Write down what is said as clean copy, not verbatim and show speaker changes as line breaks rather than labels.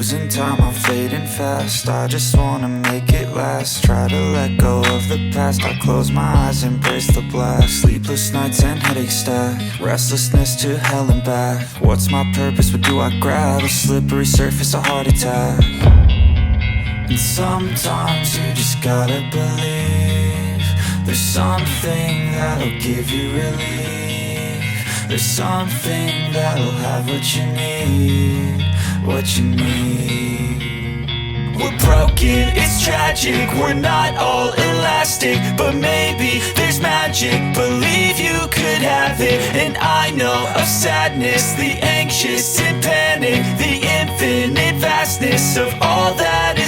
losing time, I'm fading fast. I just wanna make it last. Try to let go of the past. I close my eyes, embrace the blast. Sleepless nights and headaches stack. Restlessness to hell and back. What's my purpose, what do I grab? A slippery surface, a heart attack. And sometimes you just gotta believe there's something that'll give you relief. There's something that'll have what you need, what you need. We're broken, it's tragic, we're not all elastic, but maybe there's magic. Believe you could have it. And I know of sadness, the anxious and panic, the infinite vastness of all that is